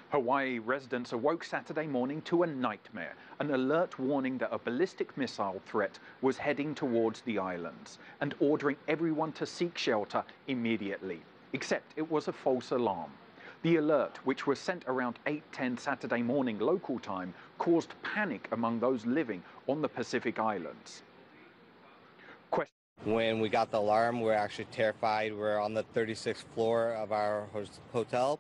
Hawaii residents awoke Saturday morning to a nightmare, an alert warning that a ballistic missile threat was heading towards the islands and ordering everyone to seek shelter immediately. Except it was a false alarm. The alert, which was sent around 8:10 Saturday morning local time, caused panic among those living on the Pacific Islands. When we got the alarm, we're actually terrified. We're on the 36th floor of our hotel,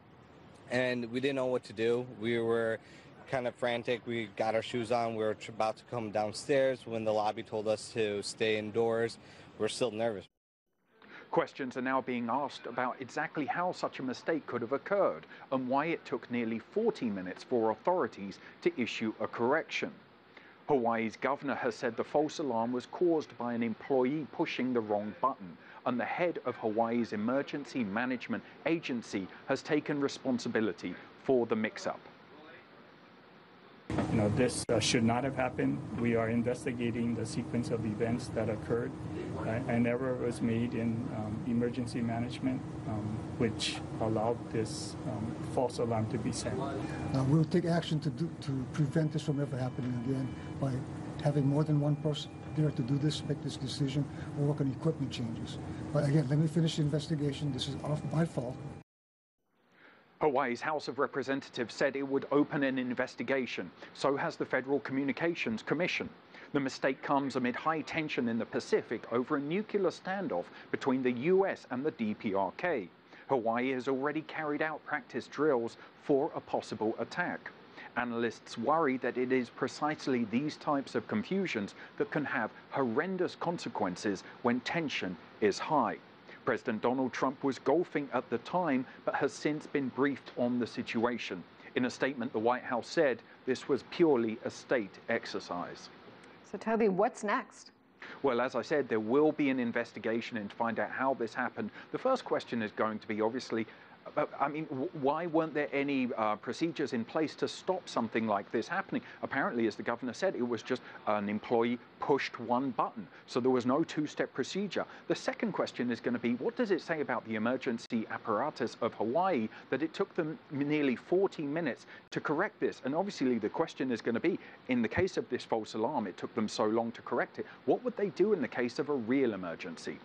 and we didn't know what to do. We were kind of frantic. We got our shoes on. We were about to come downstairs when the lobby told us to stay indoors. We're still nervous. Questions are now being asked about exactly how such a mistake could have occurred and why it took nearly 40 minutes for authorities to issue a correction. Hawaii's governor has said the false alarm was caused by an employee pushing the wrong button, and the head of Hawaii's Emergency Management Agency has taken responsibility for the mix-up. This should not have happened. We are investigating the sequence of events that occurred. An error was made in emergency management, which allowed this false alarm to be sent. We'll take action to prevent this from ever happening again by having more than one person there to do this, make this decision, or work on equipment changes. But again, let me finish the investigation. This is my fault. Hawaii's House of Representatives said it would open an investigation. So has the Federal Communications Commission. The mistake comes amid high tension in the Pacific over a nuclear standoff between the US and the DPRK. Hawaii has already carried out practice drills for a possible attack. Analysts worry that it is precisely these types of confusions that can have horrendous consequences when tension is high. President Donald Trump was golfing at the time, but has since been briefed on the situation. In a statement, the White House said this was purely a state exercise. So Toby, what's next? Well, as I said, there will be an investigation and to find out how this happened. The first question is going to be, obviously, why weren't there any procedures in place to stop something like this happening? Apparently, as the governor said, it was just an employee pushed one button, so there was no two-step procedure. The second question is going to be, what does it say about the emergency apparatus of Hawaii that it took them nearly 40 minutes to correct this? And obviously, the question is going to be, in the case of this false alarm, it took them so long to correct it. What would they do in the case of a real emergency?